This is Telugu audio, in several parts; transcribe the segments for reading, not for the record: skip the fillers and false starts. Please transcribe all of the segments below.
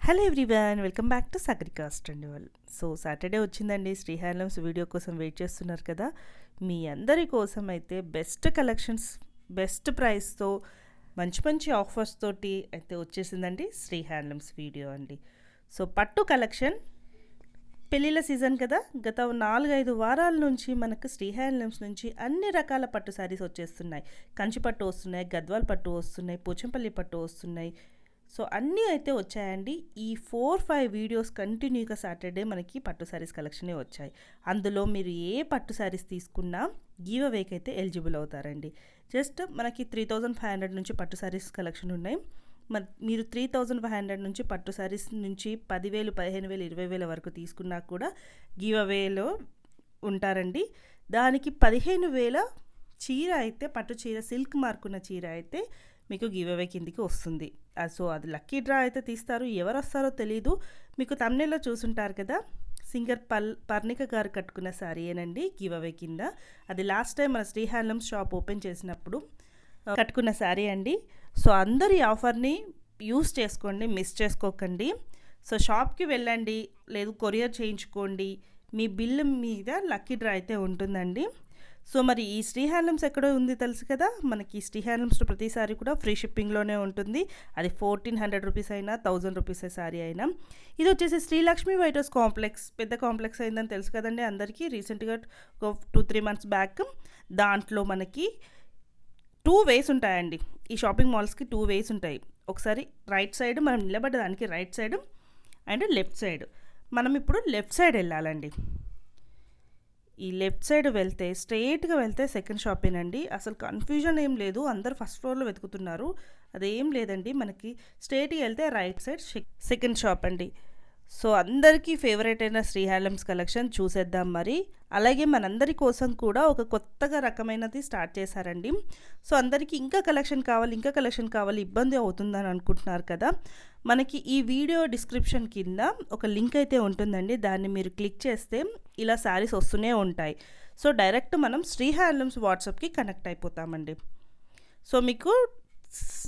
Hello everyone, welcome back to సాగరికాస్ట్ అండి వాళ్ళు. సో సాటర్డే వచ్చిందండి, శ్రీ హ్యాండ్లూమ్స్ వీడియో కోసం వెయిట్ చేస్తున్నారు కదా. మీ అందరి కోసం అయితే బెస్ట్ కలెక్షన్స్, బెస్ట్ ప్రైస్తో, మంచి మంచి ఆఫర్స్ తోటి అయితే వచ్చేసిందండి శ్రీ హ్యాండ్లూమ్స్ వీడియో అండి. సో పట్టు కలెక్షన్, పెళ్ళిళ్ళ సీజన్ కదా, గత 4-5 వారాల నుంచి మనకు శ్రీ హ్యాండ్లూమ్స్ నుంచి అన్ని రకాల పట్టు శారీస్ వచ్చేస్తున్నాయి. కంచి పట్టు వస్తున్నాయి, గద్వాల్ పట్టు వస్తున్నాయి, పోచంపల్లి పట్టు వస్తున్నాయి. సో అన్నీ అయితే వచ్చాయండి. ఈ 4-5 వీడియోస్ కంటిన్యూగా సాటర్డే మనకి పట్టు శారీస్ కలెక్షనే వచ్చాయి. అందులో మీరు ఏ పట్టు శారీస్ తీసుకున్నా గివ్ అవేకి అయితే ఎలిజిబుల్ అవుతారండి. జస్ట్ మనకి 3500 నుంచి పట్టు శారీస్ కలెక్షన్ ఉన్నాయి. మీరు 3500 నుంచి పట్టు శారీస్ నుంచి 10,000, 15,000, 20,000 వరకు తీసుకున్నా కూడా గివ్ అవేలో ఉంటారండి. దానికి 15,000 చీర అయితే, పట్టు చీర, సిల్క్ మార్కున్న చీర అయితే మీకు గివ్ అవే కిందికి వస్తుంది. సో అది లక్కీ డ్రా అయితే తీస్తారు, ఎవరు వస్తారో తెలీదు. మీకు తమ్నెల్లో చూసుంటారు కదా, సింగర్ పర్ణిక గారు కట్టుకున్న శారీయేనండి గివ్ అవే కింద. అది లాస్ట్ టైం మన శ్రీ హ్యాండ్లూమ్స్ షాప్ ఓపెన్ చేసినప్పుడు కట్టుకున్న శారీ అండి. సో అందరు ఈ ఆఫర్ని యూస్ చేసుకోండి, మిస్ చేసుకోకండి. సో షాప్కి వెళ్ళండి, లేదు కొరియర్ చేయించుకోండి, మీ బిల్లు మీద లక్కీ డ్రా అయితే ఉంటుందండి. సో మరి ఈ శ్రీ హ్యాండ్లూమ్స్ ఎక్కడో ఉంది తెలుసు కదా, మనకి శ్రీ హ్యాండ్లూమ్స్లో ప్రతిసారి కూడా ఫ్రీ షిప్పింగ్లోనే ఉంటుంది. అది 1400 రూపీస్ అయినా 1000 రూపీస్ శారీ అయినా. ఇది వచ్చేసి శ్రీలక్ష్మి వైట్ హౌస్ కాంప్లెక్స్, పెద్ద కాంప్లెక్స్ అయిందని తెలుసు కదండి అందరికీ. రీసెంట్గా 2-3 మంత్స్ బ్యాక్ దాంట్లో మనకి 2 వేస్ ఉంటాయండి. ఈ షాపింగ్ మాల్స్కి 2 వేస్ ఉంటాయి. ఒకసారి రైట్ సైడ్, మనం నిలబడ్డ దానికి right side and left side. మనం ఇప్పుడు లెఫ్ట్ సైడ్ వెళ్ళాలండి. ఈ లెఫ్ట్ సైడ్ వెళ్తే, స్ట్రెయిట్గా వెళ్తే సెకండ్ షాపేనండి. అసలు కన్ఫ్యూజన్ ఏం లేదు, అందరు ఫస్ట్ ఫ్లోర్లో వెతుకుతున్నారు, అదేం లేదండి. మనకి స్ట్రెయిట్గా వెళ్తే రైట్ సైడ్ సెకండ్ షాప్ అండి. సో అందరికీ ఫేవరెట్ అయిన శ్రీ హ్యాండ్లూమ్స్ కలెక్షన్ చూసేద్దాం మరి. అలాగే మనందరి కోసం కూడా ఒక కొత్తగా రకమైనది స్టార్ట్ చేశారండి. సో అందరికీ ఇంకా కలెక్షన్ కావాలి, ఇబ్బంది అవుతుందని అనుకుంటున్నారు కదా, మనకి ఈ వీడియో డిస్క్రిప్షన్ కింద ఒక లింక్ అయితే ఉంటుందండి. దాన్ని మీరు క్లిక్ చేస్తే ఇలా శారీస్ వస్తూనే ఉంటాయి. సో డైరెక్ట్ మనం శ్రీ హ్యాండ్లూమ్స్ వాట్సాప్కి కనెక్ట్ అయిపోతామండి. సో మీకు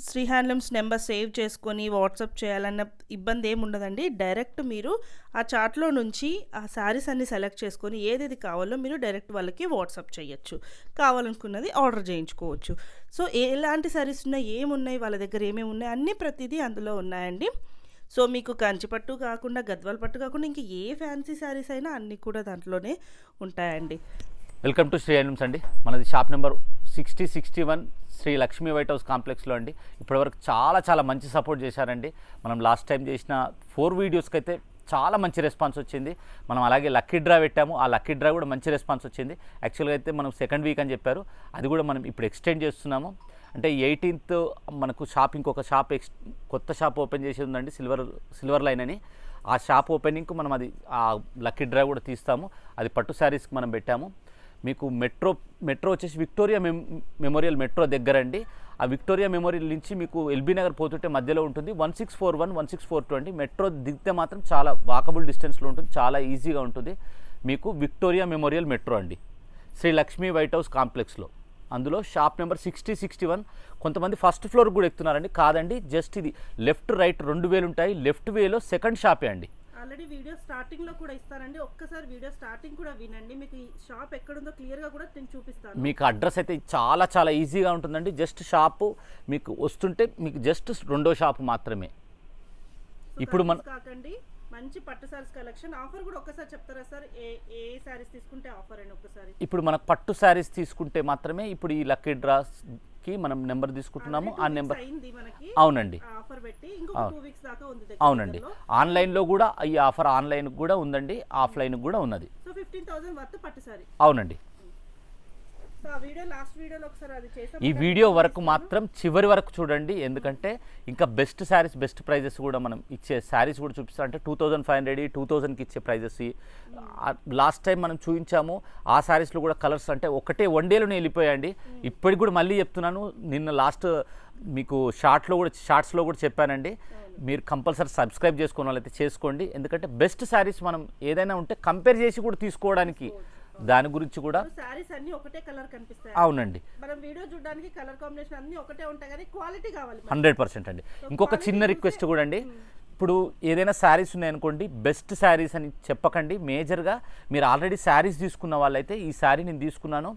శ్రీ హ్యాండ్లూమ్స్ నెంబర్ సేవ్ చేసుకొని వాట్సాప్ చేయాలన్న ఇబ్బంది ఏమి ఉండదండి. డైరెక్ట్ మీరు ఆ చార్ట్లో నుంచి ఆ శారీస్ అన్ని సెలెక్ట్ చేసుకొని ఏదేది కావాలో మీరు డైరెక్ట్ వాళ్ళకి వాట్సాప్ చేయొచ్చు. కావాలనుకున్నది ఆర్డర్ చేయించుకోవచ్చు. సో ఎలాంటి శారీస్ ఉన్నాయి, ఏమున్నాయి, వాళ్ళ దగ్గర ఏమేమి ఉన్నాయి, అన్నీ ప్రతిదీ అందులో ఉన్నాయండి. సో మీకు కంచి పట్టు కాకుండా, గద్వాల్ పట్టు కాకుండా ఇంకా ఏ ఫ్యాన్సీ శారీస్ అయినా అన్నీ కూడా దాంట్లోనే ఉంటాయండి. వెల్కమ్ టు శ్రీ హ్యాండ్లూమ్స్ అండి. మనది shop number 6061 Sri Lakshmi white house కాంప్లెక్స్లో అండి. ఇప్పటివరకు చాలా మంచి సపోర్ట్ చేశారండి. మనం లాస్ట్ టైం చేసిన 4 వీడియోస్కి అయితే చాలా మంచి రెస్పాన్స్ వచ్చింది. మనం అలాగే లక్కీ డ్రా పెట్టాము, ఆ లక్కీ డ్రా కూడా మంచి రెస్పాన్స్ వచ్చింది. యాక్చువల్గా అయితే మనం సెకండ్ వీక్ అని చెప్పారు, అది కూడా మనం ఇప్పుడు ఎక్స్టెండ్ చేస్తున్నాము. అంటే 18th మనకు ఇంకొక షాప్ కొత్త షాప్ ఓపెన్ చేసి ఉందండి, సిల్వర్ లైన్ అని. ఆ షాప్ ఓపెనింగ్కు మనం ఆ లక్కీ డ్రా కూడా తీస్తాము. అది పట్టు శారీస్కి మనం పెట్టాము. మీకు మెట్రో వచ్చేసి విక్టోరియా మెమోరియల్ మెట్రో దగ్గర అండి. ఆ విక్టోరియా మెమోరియల్ నుంచి మీకు ఎల్బీ నగర్ పోతుంటే మధ్యలో ఉంటుంది. 1641, 1642 అండి. మెట్రో దిగితే మాత్రం చాలా వాకబుల్ డిస్టెన్స్లో ఉంటుంది, చాలా ఈజీగా ఉంటుంది. మీకు విక్టోరియా మెమోరియల్ మెట్రో అండి, శ్రీ లక్ష్మీ వైట్ హౌస్ కాంప్లెక్స్లో. అందులో షాప్ నెంబర్ 6061. కొంతమంది ఫస్ట్ ఫ్లోర్ కూడా ఎక్కుతున్నారండి. కాదండి, జస్ట్ ఇది లెఫ్ట్ రైట్ 2 వేలు ఉంటాయి. లెఫ్ట్ వేలో సెకండ్ షాపే అండి. ఆల్రెడీ వీడియో స్టార్టింగ్లో కూడా ఇస్తానండి, ఒక్కసారి వీడియో స్టార్టింగ్ కూడా వినండి. మీకు ఈ షాప్ ఎక్కడుందో క్లియర్గా కూడా నేను చూపిస్తాను. మీకు అడ్రస్ అయితే చాలా ఈజీగా ఉంటుందండి. జస్ట్ షాపు మీకు వస్తుంటే మీకు జస్ట్ 2వ షాపు మాత్రమే. ఇప్పుడు కాకండి, మంచి పట్టు శారీస్ కలెక్షన్. ఆఫర్ కూడా ఒక్కసారి చెప్తారా సార్, ఏ శారీస్ తీసుకుంటే ఆఫర్ అని ఒక్కసారి? ఇప్పుడు మనకు పట్టు శారీస్ తీసుకుంటే మాత్రమే ఇప్పుడు ఈ లక్కీ డ్రాస్కి మనం నెంబర్ తీసుకుంటున్నాము. ఆ నెంబర్ అవునండి, అవునండి. ఆన్లైన్లో కూడా ఈ ఆఫర్ ఆన్లైన్ కూడా ఉందండి, ఆఫ్లైన్ కూడా ఉన్నది. అవునండి. ఈ వీడియో వరకు మాత్రం చివరి వరకు చూడండి, ఎందుకంటే ఇంకా బెస్ట్ శారీస్, బెస్ట్ ప్రైజెస్ కూడా మనం ఇచ్చే శారీస్ కూడా చూపిస్తాం. అంటే 2500, 2000కి ఇచ్చే ప్రైజెస్. లాస్ట్ టైం మనం చూపించాము, ఆ శారీస్లో కూడా కలర్స్ అంటే ఒకటే 1 డేలోనే వెళ్ళిపోయాయండి. ఇప్పటికి కూడా మళ్ళీ చెప్తున్నాను, నిన్న లాస్ట్ మీకు షార్ట్స్లో కూడా చెప్పానండి. మీరు కంపల్సరీ సబ్స్క్రైబ్ చేసుకున్న వాళ్ళైతే చేసుకోండి, ఎందుకంటే బెస్ట్ శారీస్ మనం ఏదైనా ఉంటే కంపేర్ చేసి కూడా తీసుకోవడానికి దాని గురించి కూడా సారీస్ అన్ని ఒకటే కలర్ కనిపిస్తాయి. అవునండి, మనం వీడియో చూడడానికి కలర్ కాంబినేషన్ అన్ని ఒకటే ఉంటాయి కానీ క్వాలిటీ కావాలి 100% అండి. ఇంకొక చిన్న రిక్వెస్ట్ కూడా అండి, ఇప్పుడు ఏదైనా శారీస్ ఉన్నాయనుకోండి, బెస్ట్ శారీస్ అని చెప్పకండి. మేజర్గా మీరు ఆల్రెడీ శారీస్ తీసుకున్న వాళ్ళైతే ఈ శారీ నేను తీసుకున్నాను,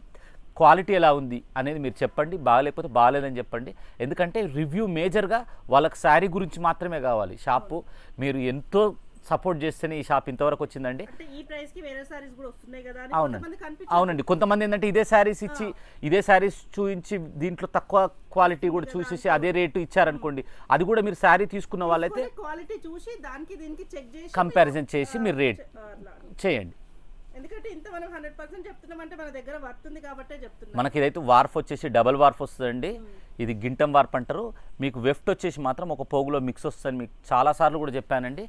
క్వాలిటీ ఎలా ఉంది అనేది మీరు చెప్పండి. బాగాలేకపోతే బాగాలేదని చెప్పండి. ఎందుకంటే రివ్యూ మేజర్గా వాళ్ళకి శారీ గురించి మాత్రమే కావాలి. షాపు మీరు ఎంతో సపోర్ట్ చేస్తేనే ఈ షాప్ ఇంతవరకు వచ్చిందండి. అంటే ఈ ప్రైస్ కి వేరే సారీస్ కూడా వస్తున్నాయి కదా అని అవునండి, కొంతమందికి అనిపించింది. అవునండి. కొంతమంది ఏంటంటే ఇదే శారీస్ ఇచ్చి ఇదే శారీస్ చూపించి దీంట్లో తక్కువ క్వాలిటీ కూడా చూసేసి అదే రేటు ఇచ్చారనుకోండి, అది కూడా మీరు శారీ తీసుకున్న వాళ్ళైతే క్వాలిటీ చూసి దానికి దీనికి చెక్ చేసి కంపారిజన్ చేసి మీరు రేట్ చేయండి. ఎందుకంటే ఇంత మనం 100% చెప్తున్నామంటే మన దగ్గర వర్తుంది కాబట్టే చెప్తున్నాం. మనకి ఇదైతే వార్ఫ్ వచ్చేసి డబల్ వార్ఫ్ వస్తుందండి. ఇది గింటం వార్ప్ అంటారు. మీకు వెఫ్ట్ వచ్చేసి మాత్రం ఒక పోగులో మిక్స్ వస్తుంది. మీకు చాలాసార్లు కూడా చెప్పానండి.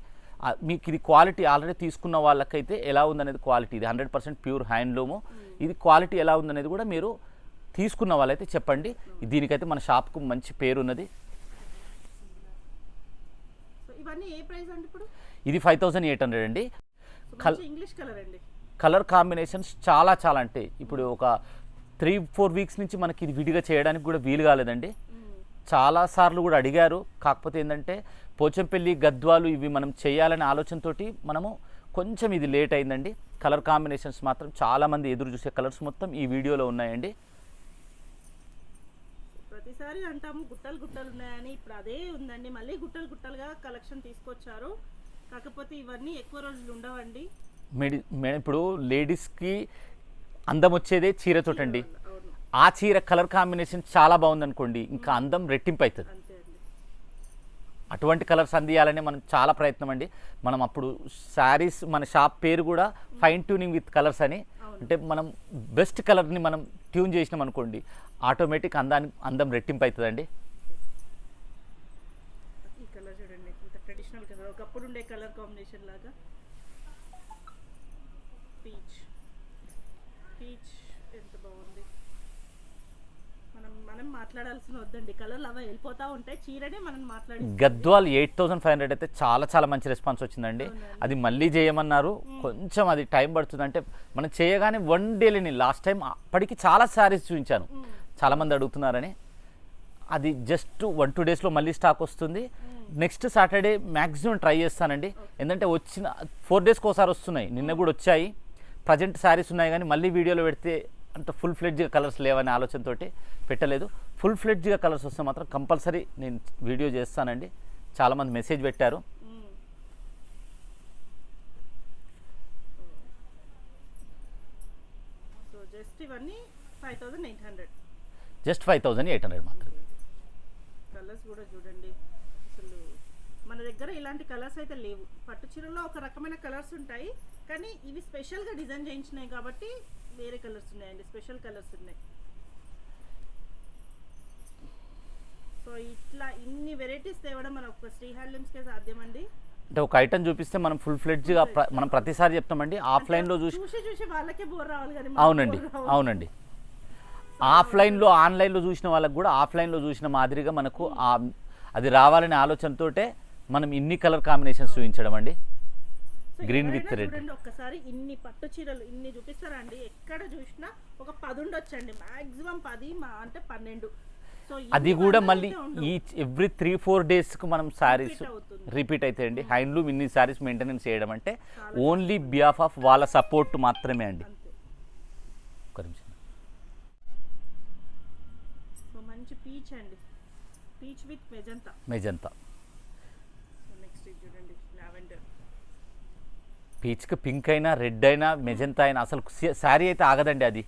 మీకు ఇది క్వాలిటీ ఆల్రెడీ తీసుకున్న వాళ్ళకైతే ఎలా ఉందనేది క్వాలిటీ, ఇది 100% ప్యూర్ హ్యాండ్లూము. ఇది క్వాలిటీ ఎలా ఉందనేది కూడా మీరు తీసుకున్న వాళ్ళైతే చెప్పండి. దీనికైతే మన షాప్కు మంచి పేరు ఉన్నది. ఇవన్నీ ఏ ప్రైస్ అండి ఇప్పుడు? ఇది 5800 అండి. ఇంగ్లీష్ కలర్ అండి. కలర్ కాంబినేషన్స్ చాలా చాలా అంటే ఇప్పుడు ఒక 3-4 వీక్స్ నుంచి మనకి ఇది విడిగా చేయడానికి కూడా వీలు కాలేదండి. చాలా సార్లు కూడా అడిగారు. కాకపోతే ఏంటంటే పోచంపల్లి, గద్వాలు ఇవి మనం చేయాలనే ఆలోచనతోటి మనము కొంచెం ఇది లేట్ అయిందండి. కలర్ కాంబినేషన్స్ మాత్రం చాలామంది ఎదురు చూసే కలర్స్ మొత్తం ఈ వీడియోలో ఉన్నాయండి. ప్రతిసారి అంటాము గుట్టలు గుట్టలు ఉన్నాయని, ఇప్పుడు అదే ఉందండి. మళ్ళీ గుట్టలు గుట్టలుగా కలెక్షన్ తీసుకొచ్చారు. కాకపోతే ఇవన్నీ ఎక్కువ రోజులు ఉండవండి. మేడం ఇప్పుడు లేడీస్కి అందం వచ్చేదే చీరతోటండి. ఆ చీర కలర్ కాంబినేషన్ చాలా బాగుందనుకోండి, ఇంకా అందం రెట్టింపు అవుతుంది. అటువంటి కలర్స్ అందియాలని మనం చాలా ప్రయత్నం అండి. మనం అప్పుడు శారీస్ మన షాప్ పేరు కూడా ఫైన్ ట్యూనింగ్ విత్ కలర్స్ అని, అంటే మనం బెస్ట్ కలర్ని మనం ట్యూన్ చేసినాం అనుకోండి, ఆటోమేటిక్ అందం రెట్టింపు అవుతుందండి. ఈ కలర్ చూడండి, ఇంత ట్రెడిషనల్ కలర్, ఒకప్పుడు ఉండే కలర్ కాంబినేషన్ లాగా. పీచ్ ఎంత బాగుంది. మనం మాట్లాడాల్సిన వద్దండి, కలర్లు అవి వెళ్ళిపోతూ ఉంటాయి. చీరనే మనం మాట్లాడి. గద్వాల్ 8500 అయితే చాలా చాలా మంచి రెస్పాన్స్ వచ్చిందండి. అది మళ్ళీ చేయమన్నారు. కొంచెం అది టైం పడుతుంది. అంటే మనం చేయగానే 1 డేలని లాస్ట్ టైం అప్పటికి చాలా శారీస్ చూపించాను, చాలామంది అడుగుతున్నారని. అది జస్ట్ 1-2 డేస్లో మళ్ళీ స్టాక్ వస్తుంది. నెక్స్ట్ సాటర్డే మ్యాక్సిమం ట్రై చేస్తానండి. ఎందుకంటే వచ్చిన 4 డేస్కి ఒకసారి వస్తున్నాయి. నిన్న కూడా వచ్చాయి. ప్రజెంట్ శారీస్ ఉన్నాయి కానీ మళ్ళీ వీడియోలో పెడితే అంత ఫుల్ ఫ్లెడ్జ్గా కలర్స్ లేవనే ఆలోచనతో పెట్టలేదు. ఫుల్ ఫ్లెడ్జ్గా కలర్స్ వస్తే మాత్రం కంపల్సరీ నేను వీడియో చేస్తానండి. చాలామంది మెసేజ్ పెట్టారు. సో జస్ట్ ఇవన్నీ 5800, జస్ట్ 5800 మాత్రమే. కలర్స్ కూడా చూడండి, అసలు మన దగ్గర ఇలాంటి కలర్స్ అయితే లేవు. పట్టు చీరలో ఒక రకమైన కలర్స్ ఉంటాయి, కానీ ఇవి స్పెషల్గా డిజైన్ చేయించినాయి కాబట్టి వేరే కలర్స్ ఉన్నాయండి, స్పెషల్ కలర్స్ ఉన్నాయి. సో ఇట్లా ఇన్ని వెరైటీస్ తేవడం మన ఒక శ్రీ హ్యాండ్లూమ్స్కే సాధ్యమండి. అంటే ఒక ఐటమ్ చూపిస్తే మనం ఫుల్ ఫ్లెడ్జ్గా మనం ప్రతిసారి చెప్తామండి. ఆఫ్లైన్లో చూసి వాళ్ళకే బోర్ రావాలి కానీ. అవునండి. ఆఫ్లైన్లో ఆన్లైన్లో చూసిన వాళ్ళకి కూడా ఆఫ్లైన్లో చూసిన మాదిరిగా మనకు అది రావాలనే ఆలోచనతోటే మనం ఇన్ని కలర్ కాంబినేషన్స్ చూపించడం అండి. Green with red. ఒక్కసారి ఇన్ని పట్టు చీరలు ఇన్ని చూపిస్తారా అండి? ఎక్కడ చూసినా ఒక 10 ఉండొచ్చండి, మాక్సిమం 10 అంటే 12. అది కూడా మళ్ళీ ఎవ్రీ 3-4 డేస్కి మనం శారీస్ రిపీట్ అవుతాయండి. హ్యాండ్లూమ్ ఇన్ని శారీస్ మెయింటెనెన్స్ చేయడం అంటే ఓన్లీ బిహాఫ్ ఆఫ్ వాళ్ళ సపోర్ట్ మాత్రమే అండి. ఒక నిమిషం. సో మంచి పీచ్ అండి, పీచ్ విత్ మెజంతా. నెక్స్ట్ చూడండి లావెండర్. పీచ్కి పింక్ అయినా రెడ్ అయినా మెజంతా అయినా అసలు శారీ అయితే ఆగదండి అది.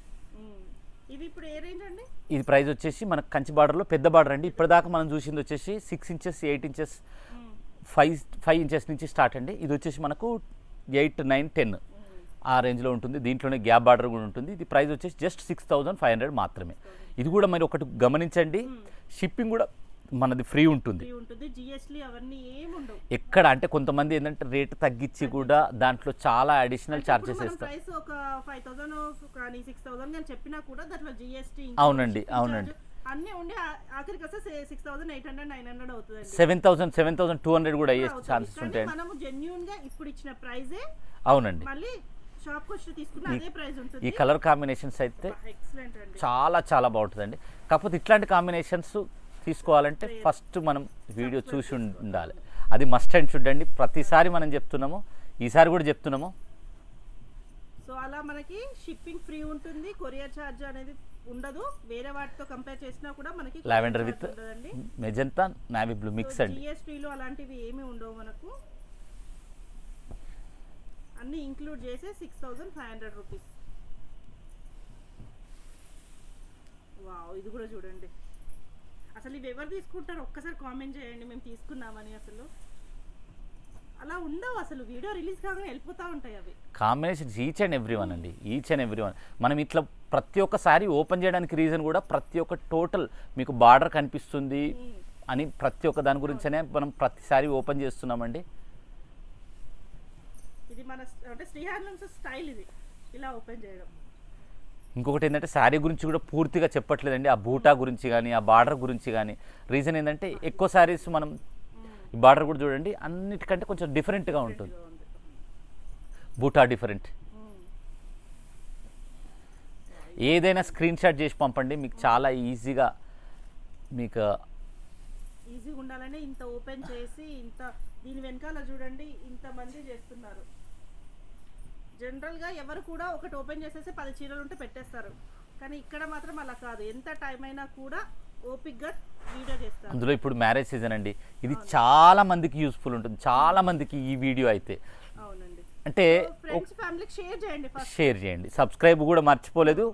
ఇది ఇప్పుడు ఏ రేంజ్ అండి? ఇది ప్రైస్ వచ్చేసి మనకు కంచి బార్డర్లో పెద్ద బార్డర్ అండి. ఇప్పటిదాకా మనం చూసింది వచ్చేసి 6 ఇంచెస్, 8 ఇంచెస్, 5 ఇంచెస్ నుంచి స్టార్ట్ అండి. ఇది వచ్చేసి మనకు 8, 9, 10 ఆ రేంజ్లో ఉంటుంది. దీంట్లోనే గ్యాప్ బార్డర్ కూడా ఉంటుంది. ఇది ప్రైస్ వచ్చేసి జస్ట్ 6500 మాత్రమే. ఇది కూడా మరి ఒకటి గమనించండి, షిప్పింగ్ కూడా మనది ఫ్రీ ఉంటుంది. ఎక్కడ అంటే కొంతమంది ఏంటంటే రేట్ తగ్గించి కూడా దాంట్లో చాలా అడిషనల్ చార్జెస్ వేస్తారు. అవునండి. అన్నీ ఉండి ఆఖరికి వస్తే 6800, 900 అవుతుంది. 7,200 కూడా అయ్యే ఛాన్సెస్ ఉంటాయి. మనము జెన్యూన్ గా ఇప్పుడు ఇచ్చిన ప్రైజే. అవునండి. మళ్ళీ షాప్ కి వచ్చి తీసుకున్న అదే ప్రైస్ ఉంటుంది. ఈ కలర్ కాంబినేషన్స్ అయితే ఎక్సలెంట్ అండి, చాలా చాలా బాగుంటుందండి. కాకపోతే ఇట్లాంటి కాంబినేషన్స్ తీసుకోవాలంటే ఫస్ట్ మనం వీడియో చూసి ఉండాలి. అది మస్ట్ అండ్ షుడ్ అండి. ప్రతిసారి మనం చెప్తున్నాము, ఈసారి కూడా చెప్తున్నాము. సో అలా మనకి షిప్పింగ్ ఫ్రీ ఉంటుంది, కొరియర్ ఛార్జ్ అనేది ఉండదు. వేరే వాటితో కంపేర్ చేసినా కూడా మనకి lavender with magenta navy blue mix అండి. జిఎస్టీలో అలాంటివి ఏమీ ఉండవు మనకు. అన్నీ ఇంక్లూడ్ చేసే 6500 రూపీస్. వావ్, ఇది కూడా చూడండి. అసలు ఇవి ఎవరు తీసుకుంటారు ఒక్కసారి కామెంట్ చేయండి, మేము తీసుకున్నామని. అసలు అలా ఉండవు, అసలు వీడియో రిలీజ్ కాగానే వెళ్ళిపోతూ ఉంటాయి అవి. Combinations each and every one అండి, ఈచ్ అండ్ ఎవ్రీ వన్. మనం ఇట్లా ప్రతి ఒక్కసారి ఓపెన్ చేయడానికి రీజన్ కూడా ప్రతి ఒక్క టోటల్ మీకు బార్డర్ కనిపిస్తుంది అని ప్రతి ఒక్క దాని గురించనే మనం ప్రతిసారి ఓపెన్ చేస్తున్నామండి. ఇది మన అంటే శ్రీ హ్యాండ్లూమ్స్ స్టైల్, ఇది ఇలా ఓపెన్ చేయడం. ఇంకొకటి ఏంటంటే శారీ గురించి కూడా పూర్తిగా చెప్పట్లేదండి. ఆ బూటా గురించి కానీ ఆ బార్డర్ గురించి కానీ. రీజన్ ఏంటంటే ఎక్కువ శారీస్ మనం ఈ బార్డర్ కూడా చూడండి అన్నిటికంటే కొంచెం డిఫరెంట్గా ఉంటుంది. బూటా డిఫరెంట్. ఏదైనా స్క్రీన్ షాట్ చేసి పంపండి, మీకు చాలా ఈజీగా మీకు ఈజీగా ఉండాలని ఇంత ఓపెన్ చేసి ఇంత దీని వెనకాల చూడండి ఇంతమంది చేస్తున్నారు. జనరల్గా ఎవరు కూడా ఒకటి ఓపెన్ చేసేసి 10 చీరలు ఉంటే పెట్టేస్తారు, కానీ ఇక్కడ మాత్రం అలా కాదు. ఎంత టైం అయినా కూడా ఓపిక్గా వీడియో చేస్తారు. అందులో ఇప్పుడు మ్యారేజ్ సీజన్ అండి, ఇది చాలా మందికి యూస్ఫుల్ ఉంటుంది, చాలా మందికి ఈ వీడియో అయితే. అవునండి. అంటే ఫ్రెండ్స్ ఫ్యామిలీకి షేర్ చేయండి, షేర్ చేయండి. సబ్స్క్రైబ్ కూడా మర్చిపోలేదు,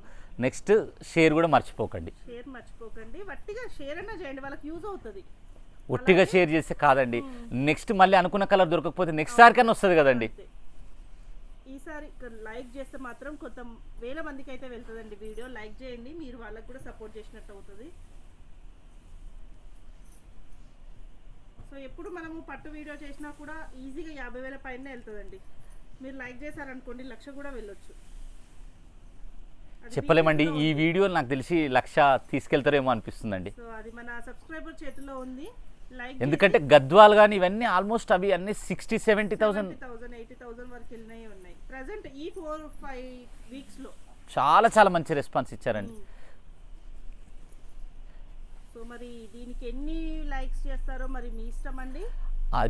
నెక్స్ట్ షేర్ కూడా మర్చిపోకండి. షేర్ మర్చిపోకండి, వట్టిగా షేర్ అన్నా చేయండి, వాళ్ళకి యూజ్ అవుతుంది. ఒట్టిగా షేర్ చేస్తే కాదండి, నెక్స్ట్ మళ్ళీ అనుకున్న కలర్ దొరకకపోతే నెక్స్ట్ సారికన్నా వస్తుంది కదండి. ఈసారి లైక్ చేస్తే మాత్రం కొంత వేల మందికి అయితే వెళ్తుందండి వీడియో. లైక్ చేయండి, మీరు వాళ్ళకు కూడా సపోర్ట్ చేసినట్టు అవుతుంది. సో ఎప్పుడు మనము పట్టు వీడియో చేసినా కూడా ఈజీగా 50,000 పైన వెళ్తుందండి. మీరు లైక్ చేశారనుకోండి 1,00,000 కూడా వెళ్ళొచ్చు. చెప్పలేమండి, ఈ వీడియో నాకు తెలిసి 1,00,000 తీసుకెళ్తారేమో అనిపిస్తుందండి. సో అది మన సబ్స్క్రైబర్ చేతిలో ఉంది. లైక్ ఎందుకంటే గద్వాల్ కానీ ఇవన్నీ ఆల్మోస్ట్ అవి అన్ని 60-70,000 80,000 వరకు వెళ్ళినాయి ఉన్నాయి ప్రెసెంట్ ఈ 4-5 వీక్స్ లో. చాలా చాలా మంచి రెస్పాన్స్ ఇచ్చారండి. సో మరి దీనికి ఎన్ని లైక్స్ చేస్తారో మరి మీ ఇష్టం అండి.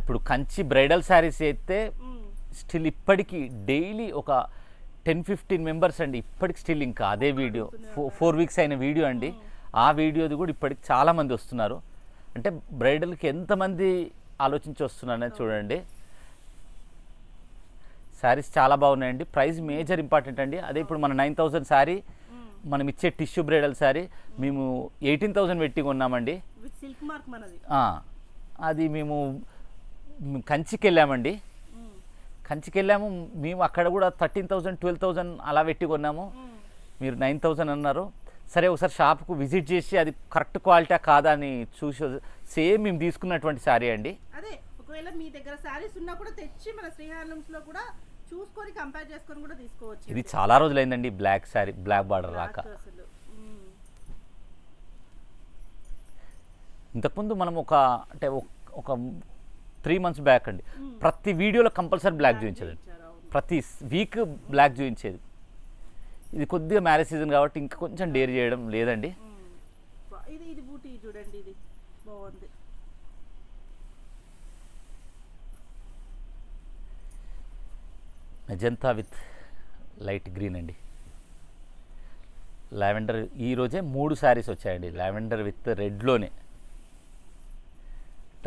ఇప్పుడు కంచి బ్రైడల్ శారీస్ అయితే స్టిల్ ఇప్పటికీ డైలీ ఒక 10-15 మెంబర్స్ అండి, ఇప్పటికి స్టిల్ ఇంకా అదే వీడియో 4 వీక్స్ అయిన వీడియో అండి. ఆ వీడియోది కూడా ఇప్పటికి చాలామంది వస్తున్నారు. అంటే బ్రైడల్కి ఎంతమంది ఆలోచించి వస్తున్నారని చూడండి. శారీస్ చాలా బాగున్నాయండి. ప్రైస్ మేజర్ ఇంపార్టెంట్ అండి. అదే ఇప్పుడు మన 9,000 శారీ మనం ఇచ్చే టిష్యూ బ్రైడల్ శారీ మేము 18,000 పెట్టి కొన్నామండి. సిల్క్ మార్క్ మనది. అది మేము కంచికి వెళ్ళామండి. కంచికి వెళ్ళాము మేము, అక్కడ కూడా 13,000 12,000 అలా పెట్టి కొన్నాము. మీరు 9,000 అన్నారు. సరే ఒకసారి షాప్కు విజిట్ చేసి అది కరెక్ట్ క్వాలిటీ కాదా అని చూసి సేమ్ మేము తీసుకున్నటువంటి శారీ అండి. అదే ఒకవేళ మీ దగ్గర శారీస్ ఉన్నా కూడా తెచ్చి మన శ్రీ హ్యాండ్లూమ్స్ లో కూడా చూసుకొని కంపేర్ చేసుకొని కూడా తీసుకోవచ్చు. ఇది చాలా రోజులైందండి బ్లాక్ శారీ, బ్లాక్ బార్డర్ రాక. ఇంతకుముందు మనం ఒక 3 months బ్యాక్ అండి ప్రతి వీడియోలో కంపల్సరీ బ్లాక్ చూపించేదండి, ప్రతి వీక్ బ్లాక్ చూపించేది. ఇది కొద్దిగా మ్యారేజ్ సీజన్ కాబట్టి ఇంకా కొంచెం డేర్ చేయడం లేదండి. ఇది బూటీ చూడండి, ఇది బాగుంది. మెజంతా విత్ లైట్ గ్రీన్ అండి. లావెండర్ ఈరోజే 3 శారీస్ వచ్చాయండి. లావెండర్ విత్ రెడ్లోనే,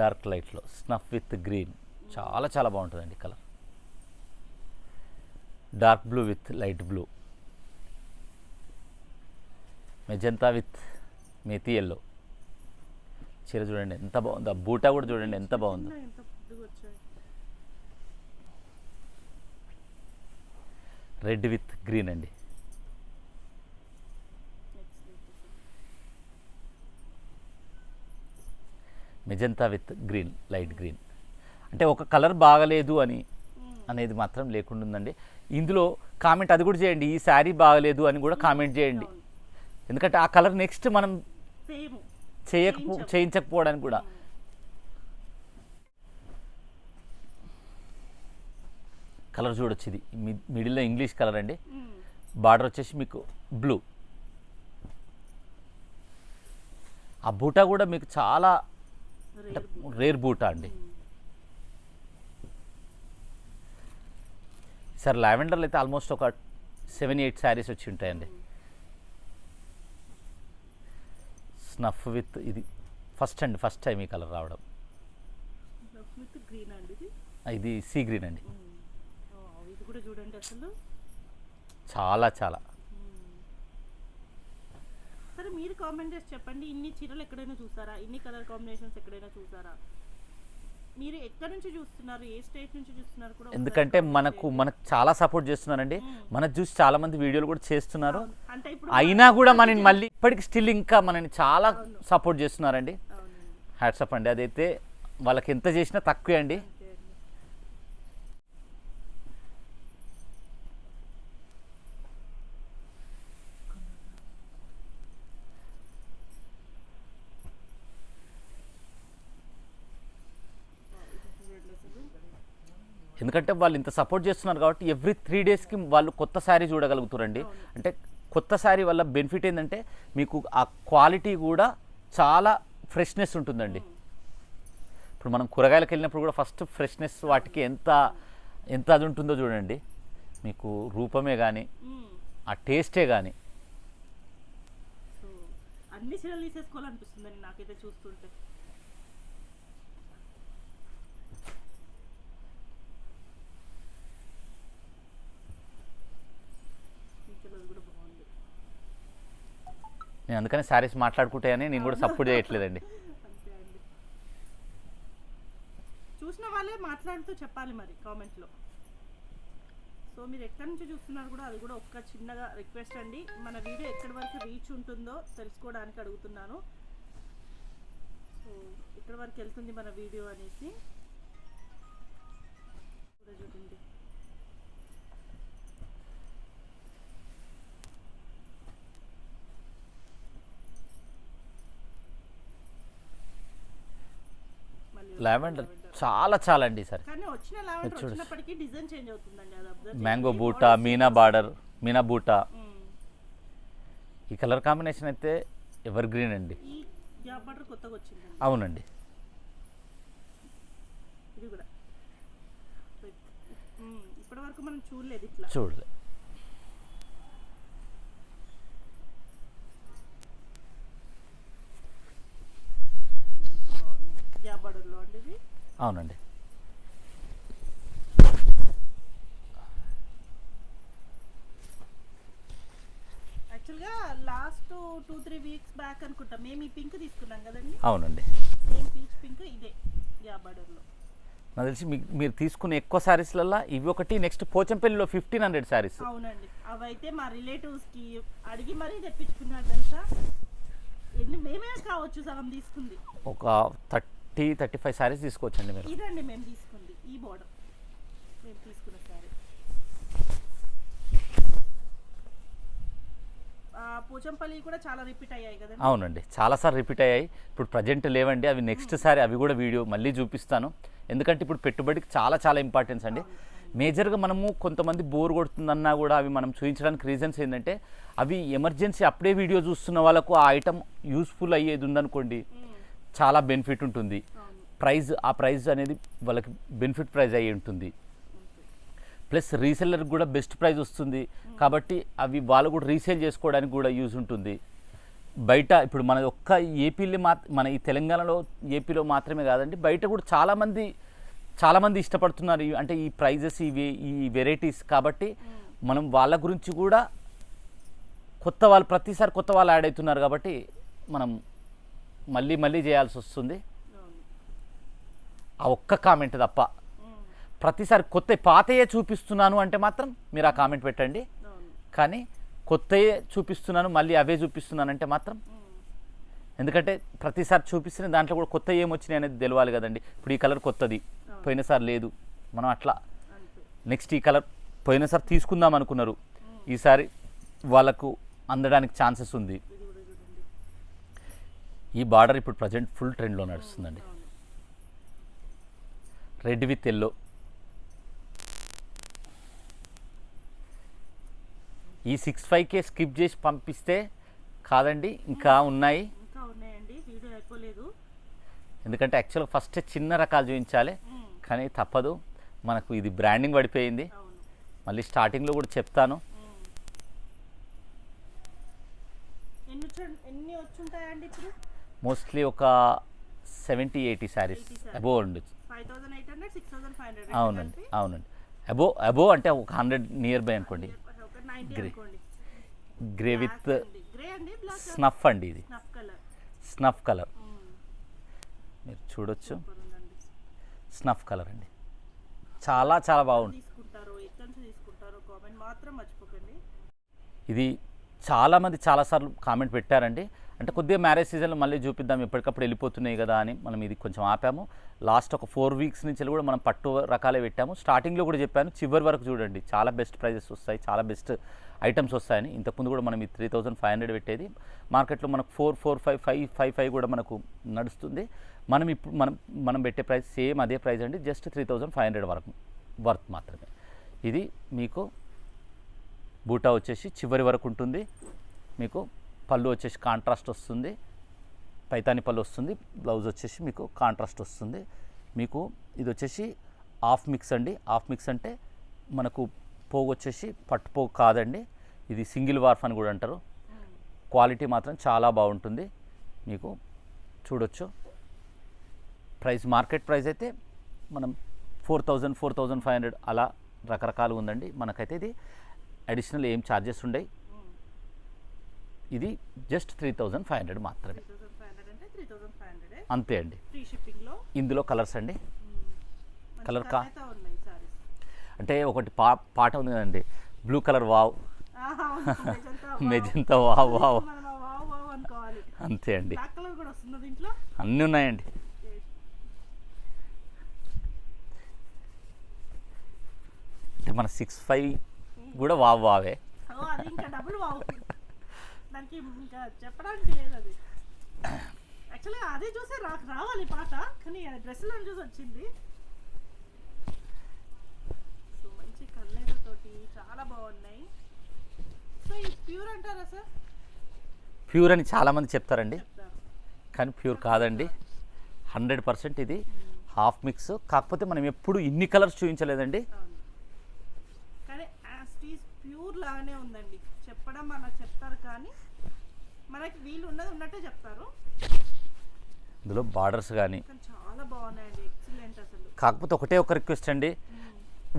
డార్క్ లైట్లో, స్నఫ్ విత్ గ్రీన్, చాలా చాలా బాగుంటుందండి colour. Dark blue with light blue, magenta with methi yellow. చీర చూడండి ఎంత బాగుందో, బూటా కూడా చూడండి ఎంత బాగుందో. రెడ్ విత్ గ్రీన్ అండి. Magenta with green, light green. అంటే ఒక కలర్ బాగలేదు అనేది మాత్రం లేకుండా ఉందండి. ఇందులో కామెంట్ అది కూడా చేయండి, ఈ శారీ బాగలేదు అని కూడా కామెంట్ చేయండి. ఎందుకంటే ఆ కలర్ నెక్స్ట్ మనం చేయించకపోవడానికి కూడా. కలర్ చూడొచ్చు, ఇది మిడిల్లో ఇంగ్లీష్ కలర్ అండి. బార్డర్ వచ్చేసి మీకు బ్లూ. ఆ బూటా కూడా మీకు చాలా రేర్ బూటా అండి. సార్ లావెండర్లో అయితే ఆల్మోస్ట్ ఒక 7-8 శారీస్ వచ్చి ఉంటాయండి. స్నఫ్ విత్ ఇది ఫస్ట్ టైం ఈ కలర్ రావడం. విత్ గ్రీన్ అండి ఇది. ఇది సీ గ్రీన్ అండి. ఇది కూడా చూడండి అసలు చాలా చాలా. సరే మీరు కామెంట్ చేసి చెప్పండి, ఇన్ని చీరలు ఎక్కడైనా చూసారా, ఇన్ని కలర్ కాంబినేషన్స్ ఎక్కడైనా చూసారా, మీరు ఎక్కడి నుంచి చూస్తున్నారు, ఏ స్టేట్ నుంచి చూస్తున్నారు కూడా. ఎందుకంటే మనకు చాలా సపోర్ట్ చేస్తున్నారండి. మనకు చూసి చాలా మంది వీడియోలు కూడా చేస్తున్నారు. అంటే ఇప్పుడు అయినా కూడా మనని మళ్ళీ ఇప్పటికి స్టిల్ ఇంకా మనని చాలా సపోర్ట్ చేస్తున్నారండి. హ్యాట్సప్ అండి. అదైతే వాళ్ళకి ఎంత చేసినా తక్కువే అండి. ఎందుకంటే వాళ్ళు ఇంత సపోర్ట్ చేస్తున్నారు కాబట్టి ఎవ్రీ 3 డేస్కి వాళ్ళు కొత్త శారీ చూడగలుగుతారండి. అంటే కొత్త శారీ వల్ల బెనిఫిట్ ఏంటంటే మీకు ఆ క్వాలిటీ కూడా చాలా ఫ్రెష్నెస్ ఉంటుందండి. ఇప్పుడు మనం కూరగాయలకు వెళ్ళినప్పుడు కూడా ఫస్ట్ ఫ్రెష్నెస్ వాటికి ఎంత అది ఉంటుందో చూడండి. మీకు రూపమే కానీ ఆ టేస్టే కానీ. అన్ని చీరలు తీసేసుకోవాలనిపిస్తుందండి నాకైతే చూస్తుంటే. నేను అందుకని శారీస్ మాట్లాడుకుంటాయని నేను కూడా సపోర్ట్ చేయట్లేదండి. చూసిన వాళ్ళే మాట్లాడుతూ చెప్పాలి మరి కామెంట్లో. సో మీరు ఎక్కడి నుంచి చూస్తున్నారు కూడా అది కూడా ఒక్క చిన్నగా రిక్వెస్ట్ అండి, మన వీడియో ఎక్కడి వరకు రీచ్ ఉంటుందో తెలుసుకోవడానికి అడుగుతున్నాను. సో ఎక్కడి వరకు వెళ్తుంది మన వీడియో అనేసి చూడండి. లావెండర్ చాలా అండి సార్. కానీ వచ్చిన లావెండర్ వచ్చినప్పటికీ డిజైన్ చేంజ్ అవుతుందండి. అది అబ్జర్వ్ మ్యాంగో బూటా, మీనా బూటా. ఈ కలర్ కాంబినేషన్ అయితే ఎవర్ గ్రీన్ అండి. ఈ జాబ్ బటర్ కొత్తగా వచ్చింది. అవునండి. ఇది కూడా ఇప్పటి వరకు మనం చూడలేదు ఇట్లా. చూడలేదు. జాబ్ బటర్లో అండి ఇది. అవునండి. యాక్చువల్గా లాస్ట్ 2-3 వీక్స్ బ్యాక్ అనుకుంటా మేము ఈ పింక్ తీసుకున్నాం కదండి. అవునండి. సేమ్ పీచ్ పింక్ ఇదే జాబ్ బటర్లో. నాకు తెలిసి మీరు తీసుకునే ఎక్కువ శారీస్లలో ఇవి ఒకటి. నెక్స్ట్ పోచంపల్లిలో 1500 శారీస్. అవునండి. అవైతే మా రిలేటివ్స్కి అడిగి మరీ తెప్పించుకున్నారు తెలుసా. మేమే కావచ్చు సగం తీసుకుంది. ఒక 30-35 శారీస్ తీసుకోవచ్చండి మీరు. ఇదండి మేము తీసుకుంది ఈ బోర్డర్, మేము తీసుకున్న శారీ. పోచంపల్లి కూడా చాలా రిపీట్ అయ్యాయి కదండి. అవునండి, చాలాసార్లు రిపీట్ అయ్యాయి. ఇప్పుడు ప్రజెంట్ లేవండి అవి. నెక్స్ట్ సారి అవి కూడా వీడియో మళ్ళీ చూపిస్తాను. ఎందుకంటే ఇప్పుడు పెట్టుబడికి చాలా ఇంపార్టెన్స్ అండి. మేజర్గా మనము కొంతమంది బోర్ కొడుతుందన్నా కూడా అవి మనం చూపించడానికి రీజన్స్ ఏంటంటే అవి ఎమర్జెన్సీ అప్పుడే వీడియో చూస్తున్న వాళ్ళకు ఆ ఐటమ్ యూస్ఫుల్ అయ్యేది ఉందనుకోండి, చాలా బెనిఫిట్ ఉంటుంది. ఆ ప్రైజ్ అనేది వాళ్ళకి బెనిఫిట్ ప్రైజ్ అయ్యి ఉంటుంది. ప్లస్ రీసెల్లర్కి కూడా బెస్ట్ ప్రైజ్ వస్తుంది కాబట్టి అవి వాళ్ళు కూడా రీసేల్ చేసుకోవడానికి కూడా యూజ్ ఉంటుంది. బయట ఇప్పుడు మన ఒక్క ఏపీలో మన ఈ తెలంగాణలో ఏపీలో మాత్రమే కాదండి, బయట కూడా చాలామంది ఇష్టపడుతున్నారు అంటే ఈ ప్రైజెస్ ఈ వెరైటీస్. కాబట్టి మనం వాళ్ళ గురించి కూడా ప్రతిసారి కొత్త వాళ్ళు యాడ్ అవుతున్నారు కాబట్టి మనం మళ్ళీ చేయాల్సి వస్తుంది. ఆ ఒక్క కామెంట్ తప్ప ప్రతిసారి పాతయే చూపిస్తున్నాను అంటే మాత్రం మీరు ఆ కామెంట్ పెట్టండి. కానీ కొత్తయే చూపిస్తున్నాను మళ్ళీ అవే చూపిస్తున్నాను అంటే మాత్రం, ఎందుకంటే ప్రతిసారి చూపిస్తున్న దాంట్లో కూడా కొత్త ఏమొచ్చినాయి అనేది తెలవాలి కదండి. ఇప్పుడు ఈ కలర్ కొత్తది, పోయినసారి లేదు, మనం అట్లా నెక్స్ట్ ఈ కలర్ పోయినసారి తీసుకుందాం అనుకున్నారు, ఈసారి వాళ్ళకు అందడానికి ఛాన్సెస్ ఉంది. ఈ బార్డర్ ఇప్పుడు ప్రజెంట్ ఫుల్ ట్రెండ్లో నడుస్తుందండి. Red with yellow. ఈ 65K స్కిప్ చేసి పంపిస్తే కాదండి, ఇంకా ఉన్నాయండి. వీడియో అయిపోలేదు. ఎందుకంటే యాక్చువల్గా ఫస్ట్ చిన్న రకాలు చూపించాలి, కానీ తప్పదు, మనకు ఇది బ్రాండింగ్ పడిపోయింది. మళ్ళీ స్టార్టింగ్లో కూడా చెప్తాను. ఎన్ని వచ్చుంటాయండి ఇప్పుడు? మోస్ట్లీ ఒక 70-80 శారీస్ అబోవ్ ఉండొచ్చు. 5800 6500. అవునండి అవునండి. అబోవ్ అంటే ఒక 100 నియర్ బై అనుకోండి. ఒక 90 అనుకోండి. గ్రే విత్ గ్రే అండి, బ్లాక్ స్నఫ్ అండి, ఇది స్నఫ్ కలర్. స్నఫ్ కలర్ మీరు చూడొచ్చు. స్నఫ్ కలర్ అండి, చాలా చాలా బాగుంది. తీసుకుంటారో ఎక్కడి నుంచి తీసుకుంటారో కామెంట్ మాత్రం మర్చిపోకండి. ఇది చాలామంది చాలాసార్లు కామెంట్ పెట్టారండి. అంటే కొద్దిగా మ్యారేజ్ సీజన్లో మళ్ళీ చూపిద్దాం, ఎప్పటికప్పుడు వెళ్ళిపోతున్నాయి కదా అని మనం ఇది కొంచెం ఆపాము. లాస్ట్ ఒక 4 వీక్స్ నుంచి కూడా మనం పట్టు రకాలే పెట్టాము. స్టార్టింగ్లో కూడా చెప్పాను, చివరి వరకు చూడండి, చాలా బెస్ట్ ప్రైజెస్ వస్తాయి, చాలా బెస్ట్ ఐటమ్స్ వస్తాయని. ఇంతకుముందు కూడా మనం ఈ 3500 పెట్టేది మార్కెట్లో మనకు 445 కూడా మనకు నడుస్తుంది. మనం ఇప్పుడు మనం పెట్టే ప్రైస్ సేమ్ అదే ప్రైస్ అండి, జస్ట్ 3500 వరకు వర్త్ మాత్రమే. ఇది మీకు బూటా వచ్చేసి చివరి వరకు ఉంటుంది. మీకు పళ్ళు వచ్చేసి కాంట్రాస్ట్ వస్తుంది, పైతాని పళ్ళు వస్తుంది. బ్లౌజ్ వచ్చేసి మీకు కాంట్రాస్ట్ వస్తుంది. మీకు ఇది వచ్చేసి హాఫ్ మిక్స్ అండి. హాఫ్ మిక్స్ అంటే మనకు పోగు వచ్చేసి పట్టు పోగు కాదండి, ఇది సింగిల్ వార్ఫ్ అని కూడా అంటారు. క్వాలిటీ మాత్రం చాలా బాగుంటుంది. మీకు చూడొచ్చు. ప్రైస్ మార్కెట్ ప్రైస్ అయితే మనం 4000 4500 అలా రకరకాలు ఉందండి. మనకైతే ఇది అడిషనల్ ఏం ఛార్జెస్ ఉండవు. ఇది జస్ట్ 3500 మాత్రమే. 3500 అంటే 3500 అంతే అండి. ఫ్రీ షిప్పింగ్ లో. ఇందులో కలర్స్ అండి, కలర్ ఉన్నాయి సారీస్. అంటే ఒకటి పాట ఉంది కదండి, blue colour wow, magenta wow wow, అనుకోవాలి. అంతే అండి. బ్లాక్ కలర్ కూడా వస్తుంది దీంట్లో, అన్నీ ఉన్నాయండి. అంటే మన 65 కూడా వావ్ వావే. అది ఇంకా డబుల్ వావ్, దానికి ఇంకా చెప్పడానికి లేదు. అది యాక్చువల్గా అదే చూసే రావాలి పాట, కానీ డ్రెస్సులో చూసి వచ్చింది. సో మంచి కళ్ళతోటి చాలా బాగున్నాయి. సో ఇది ప్యూర్ అంటారా సార్? ప్యూర్ అని చాలామంది చెప్తారండి, కానీ ప్యూర్ కాదండి. 100% ఇది హాఫ్ మిక్స్. కాకపోతే మనం ఎప్పుడు ఇన్ని కలర్స్ చూపించలేదండి. కానీ ప్యూర్ లాగానే ఉందండి. చెప్పడం మనకు చెప్తారు, కానీ మనకి వీలు ఉన్నది ఉన్నట్టే చెప్తారు. ఇందులో బార్డర్స్ కానీ చాలా బాగున్నాయండి, ఎక్సలెంట్ అసలు. కాకపోతే ఒకటే ఒక రిక్వెస్ట్ అండి,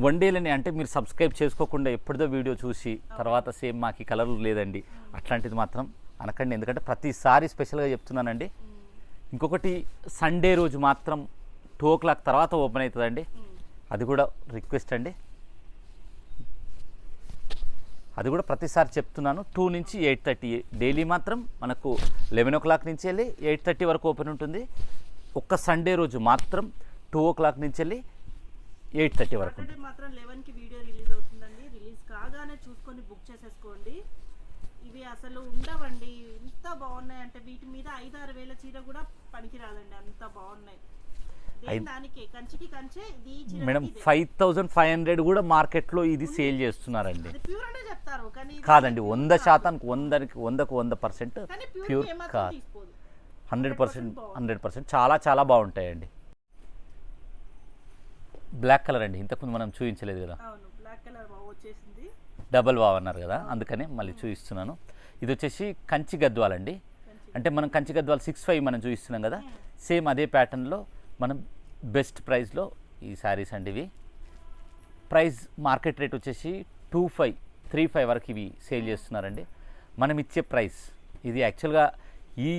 వన్డేలని అంటే మీరు సబ్స్క్రైబ్ చేసుకోకుండా ఎప్పుడుదో వీడియో చూసి తర్వాత సేమ్ మాకు ఈ కలర్ లేదండి అట్లాంటిది మాత్రం అనకండి. ఎందుకంటే ప్రతిసారి స్పెషల్గా చెప్తున్నానండి. ఇంకొకటి సండే రోజు మాత్రం 2 o'clock తర్వాత ఓపెన్ అవుతుందండి, అది కూడా రిక్వెస్ట్ అండి. అది కూడా ప్రతిసారి చెప్తున్నాను. 2 నుంచి 8:30 డైలీ మాత్రం మనకు 11 o'clock నుంచి వెళ్ళి 8:30 వరకు ఓపెన్ ఉంటుంది. ఒక్క సండే రోజు మాత్రం 2 o'clock నుంచి వెళ్ళి 8:30 వరకు మాత్రం 11కి వీడియో రిలీజ్ అవుతుందండి. రిలీజ్ కాగానే చూసుకొని బుక్ చేసేసుకోండి. ఇవి అసలు ఉండవండి, ఇంత బాగున్నాయి అంటే వీటి మీద 5-6 వేల చీర కూడా పనికిరాదండి, అంత బాగున్నాయి. దానికి కంచికి కంచే ఇది మేడం 5500 కూడా మార్కెట్లో ఇది సేల్ చేస్తున్నారండి. ప్యూర్ అంటే చెప్తారు, కానీ కాదండి, 100% 100% ప్యూర్ కాదు. 100% చాలా చాలా బాగుంటాయండి. బ్లాక్ కలర్ అండి, ఇంతకుముందు మనం చూపించలేదు కదా, బ్లాక్ కలర్ వచ్చేసింది. డబల్ వావ్ అన్నారు కదా, అందుకనే మళ్ళీ చూపిస్తున్నాను. ఇది వచ్చేసి కంచి గద్వాలండి. అంటే మనం కంచి గద్వాలు 65 మనం చూపిస్తున్నాం కదా, సేమ్ అదే ప్యాటర్న్లో మనం బెస్ట్ ప్రైస్లో ఈ శారీస్ అండి. ఇవి ప్రైస్ మార్కెట్ రేట్ వచ్చేసి 2535 వరకు ఇవి సేల్ చేస్తున్నారండి. మనం ఇచ్చే ప్రైస్ ఇది యాక్చువల్గా ఈ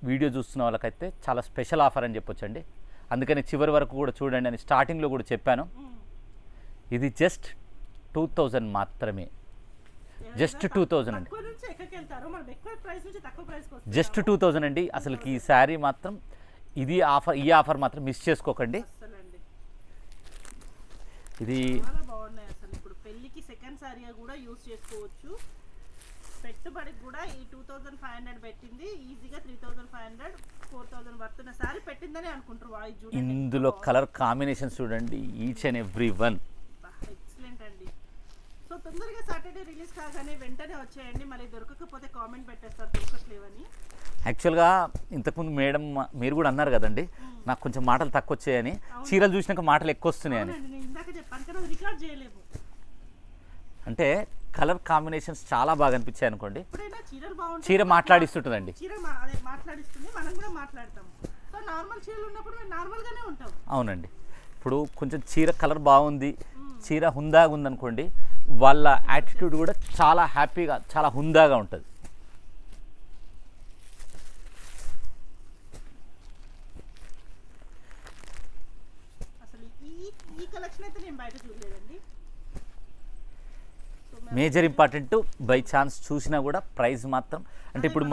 వీడియో చూస్తున్న వాళ్ళకైతే చాలా స్పెషల్ ఆఫర్ అని చెప్పొచ్చండి. అందుకని చివరి వరకు కూడా చూడండి అని స్టార్టింగ్లో కూడా చెప్పాను. ఇది జస్ట్ 2000 మాత్రమే, జస్ట్ 2000 అండి, జస్ట్ 2000 అండి. అసలుకి ఈ శారీ మాత్రం ఇది ఆఫర్, ఈ ఆఫర్ మాత్రం మిస్ చేసుకోకండి. ఇది చాలా బాగున్నాయి అసలు. ఇప్పుడు పెళ్ళికి సెకండ్ సారీగా కూడా యూస్ చేసుకోవచ్చు. పెట్టుబడికి కూడా ఈ 2500 పెట్టింది, ఈజీగా 3500 4000 వర్తున్న సారీ పెట్టిందని అనుకుంటారు. ఇందులో కలర్ కాంబినేషన్ చూడండి, each and every one excellent అండి. సో తొందరగా సాటర్డే రిలీజ్ కాగానే వెంటనే వచ్చేయండి, మళ్ళీ దొరకకపోతే కామెంట్ పెట్టేస్తారు దొరకట్లేవని. యాక్చువల్గా ఇంతకుముందు మేడం మీరు కూడా అన్నారు కదండి, నాకు కొంచెం మాటలు తక్కువ వచ్చాయని, చీరలు చూసినాక మాటలు ఎక్కువ వస్తున్నాయని. అంటే కలర్ కాంబినేషన్స్ చాలా బాగా అనిపించాయి అనుకోండి, ఎప్పుడైనా చీరలు బాగుంటాయి, చీర మాట్లాడిస్తుంటుందండి. అదే మాట్లాడిస్తుంది, మనం కూడా మాట్లాడతాం. సో నార్మల్ చీరలు ఉన్నప్పుడు మేము నార్మల్గానే ఉంటాం. అవునండి. ఇప్పుడు కొంచెం చీర కలర్ బాగుంది, చీర హుందాగా ఉందనుకోండి, వాళ్ళ యాటిట్యూడ్ కూడా చాలా హ్యాపీగా చాలా హుందాగా ఉంటుంది. అసలు ఈ కలెక్షన్ అయితే నేను బయట చూడలేదండి. మేజర్ ఇంపార్టెంట్, బై ఛాన్స్ చూసినా కూడా ప్రైస్ మాత్రం అంటే ఇప్పుడు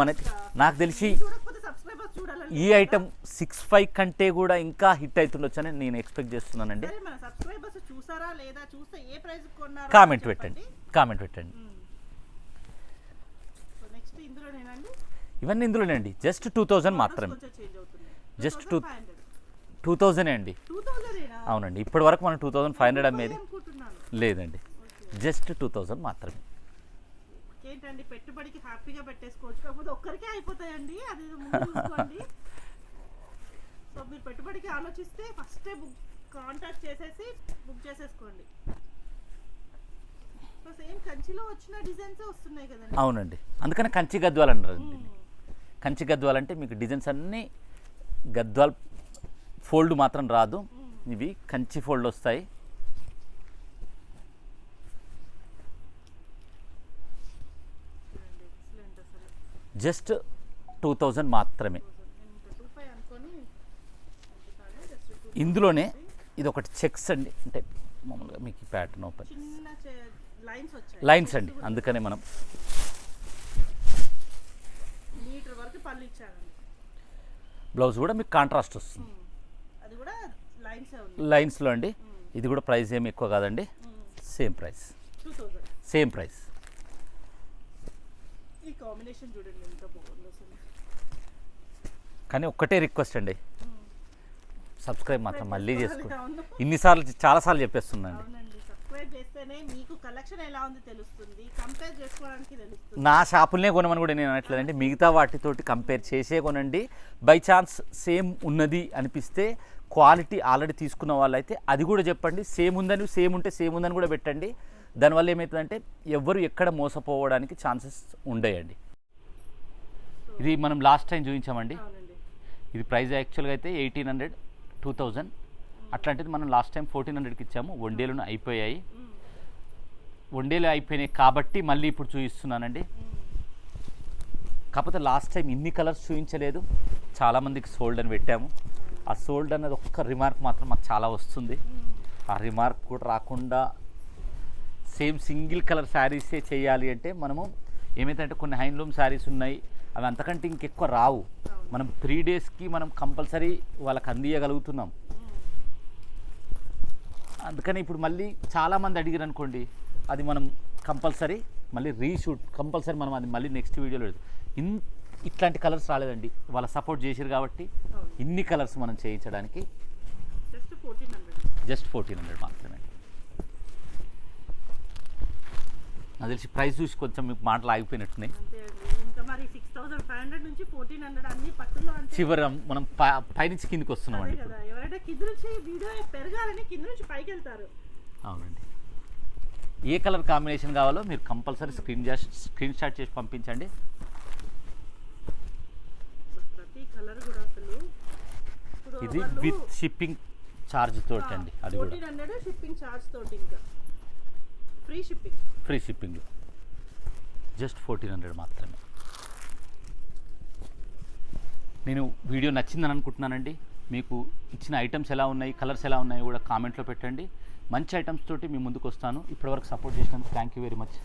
నాకు తెలిసి చూడకపోతే సబ్స్క్రైబర్స్ చూడాలని ఈ ఐటమ్ 6.5 కంటే కూడా ఇంకా హిట్ అవుతుండొచ్చని నేను ఎక్స్పెక్ట్ చేస్తున్నానండి. సరే, మన సబ్స్క్రైబర్స్ చూసారా లేదా, చూస్తే ఏ ప్రైస్ కొన్నారో కామెంట్ పెట్టండి. సో నెక్స్ట్ ఇందులోనేనండి, ఇవన్నీ ఇందులోనే జస్ట్ 2000 మాత్రమే. కొంచెం చేంజ్ అవుతుంది. జస్ట్ 2000 అండి. 2000 అవునండి, ఇప్పటి వరకు మనం 2500 అమ్మేది అనుకుంటున్నాను. లేదండి, జస్ట్ 2000 మాత్రమే. ఏంటండి, పెట్టుబడికి హ్యాపీగా పెట్టేసుకోవచ్చు, కాకపోతే ఒక్కరికే అయిపోతాయండి, అది ముందు చూసుకోండి. సో మీరు పెట్టుబడికి ఆలోచిస్తే ఫస్టే కాంటాక్ట్ చేసేసి బుక్ చేసేసుకోండి. సో సేమ్ కంచిలో వచ్చిన డిజైన్స్ వస్తున్నాయి కదండి. అవునండి, అందుకని కంచి గద్వాలు అన్నారండి. కంచి గద్వాలు అంటే మీకు డిజైన్స్ అన్నీ గద్వాల్ ఫోల్డ్ మాత్రం రాదు, ఇవి కంచి ఫోల్డ్ వస్తాయి. జస్ట్ 2000 మాత్రమే. ఇందులోనే ఇది ఒకటి చెక్స్ అండి, అంటే మామూలుగా మీకు ఈ ప్యాటర్న్ ఓపెన్ లైన్స్ అండి, అందుకనే మనం మీటర్ వరకు పళ్ళు ఇచ్చారండి. బ్లౌజ్ కూడా మీకు కాంట్రాస్ట్ వస్తుంది, అది కూడా లైన్స్లో అండి. ఇది కూడా ప్రైస్ ఏమి ఎక్కువ కాదండి, సేమ్ ప్రైస్, 2000 సేమ్ ప్రైస్. ఈ కాంబినేషన్ చూడండి ఎంత బాగుందో అసలు. కానీ ఒక్కటే రిక్వెస్ట్ అండి, సబ్స్క్రైబ్ మాత్రం మళ్ళీ చేసుకోండి. ఇన్నిసార్లు చాలాసార్లు చెప్పేస్తున్నాండి. అవునండి, సబ్స్క్రైబ్ చేస్తేనే మీకు కలెక్షన్ ఎలా ఉంది తెలుస్తుంది, కంపేర్ చేసుకోవడానికి తెలుస్తుంది. నా షాపులనే కొనమని కూడా నేను అనట్లేదండి, మిగతా వాటితోటి కంపేర్ చేసే కొనండి. బై ఛాన్స్ సేమ్ ఉన్నది అనిపిస్తే క్వాలిటీ ఆల్రెడీ తీసుకున్న వాళ్ళైతే అది కూడా చెప్పండి, సేమ్ ఉందని, సేమ్ ఉంటే సేమ్ ఉందని కూడా పెట్టండి. దానివల్ల ఏమవుతుందంటే ఎవ్వరు ఎక్కడ మోసపోవడానికి ఛాన్సెస్ ఉండేయండి. ఇది మనం లాస్ట్ టైం చూపించామండి, ఇది ప్రైస్ యాక్చువల్గా అయితే 1800, 2000. అట్లాంటిది మనం లాస్ట్ టైం 1400కి ఇచ్చాము. వన్డేలను అయిపోయాయి, వన్డేలు అయిపోయినాయి కాబట్టి మళ్ళీ ఇప్పుడు చూపిస్తున్నానండి. కాకపోతే లాస్ట్ టైం ఇన్ని కలర్స్ చూపించలేదు, చాలామందికి సోల్డ్ అని పెట్టాము. ఆ సోల్డ్ అనేది ఒక్క రిమార్క్ మాత్రం మాకు చాలా వస్తుంది. ఆ రిమార్క్ కూడా రాకుండా సేమ్ సింగిల్ కలర్ శారీసే చేయాలి అంటే మనము ఏమైతే కొన్ని హ్యాండ్లూమ్ శారీస్ ఉన్నాయి, అవి అంతకంటే ఇంకెక్కువ రావు. మనం 3 డేస్కి మనం కంపల్సరీ వాళ్ళకి అందియగలుగుతున్నాం. అందుకని ఇప్పుడు మళ్ళీ చాలామంది అడిగారు అనుకోండి, అది మనం కంపల్సరీ మళ్ళీ రీషూట్ కంపల్సరీ మనం అది మళ్ళీ నెక్స్ట్ వీడియోలో ఇట్లాంటి కలర్స్ రాలేదండి, వాళ్ళ సపోర్ట్ చేసారు కాబట్టి ఇన్ని కలర్స్ మనం చేయించడానికి జస్ట్ 1400 మాత్రమే. నాకు తెలిసి ప్రైస్ చూసి కొంచెం మీకు మాటలు ఆగిపోయినట్టున్నాయి. చివరి మనం పైనుంచి కిందికి వస్తున్నాం అండి. అవునండి, ఏ కలర్ కాంబినేషన్ కావాలో మీరు కంపల్సరీ స్క్రీన్ షాట్ చేసి పంపించండి. ఇది విత్ షిప్పింగ్ ఛార్జ్ తోటి అండి, అది కూడా షిప్పింగ్ ఛార్జ్ తోటి, ఇంకా ఫ్రీ షిప్పింగ్ జస్ట్ 1400 మాత్రమే. నేను వీడియో నచ్చిందని అనుకుంటున్నానండి. మీకు ఇచ్చిన ఐటమ్స్ ఎలా ఉన్నాయి, కలర్స్ ఎలా ఉన్నాయి కూడా కామెంట్లో పెట్టండి. మంచి ఐటమ్స్ తోటి మీ ముందుకు వస్తాను. ఇప్పటివరకు సపోర్ట్ చేసినందుకు థ్యాంక్ యూ వెరీ మచ్.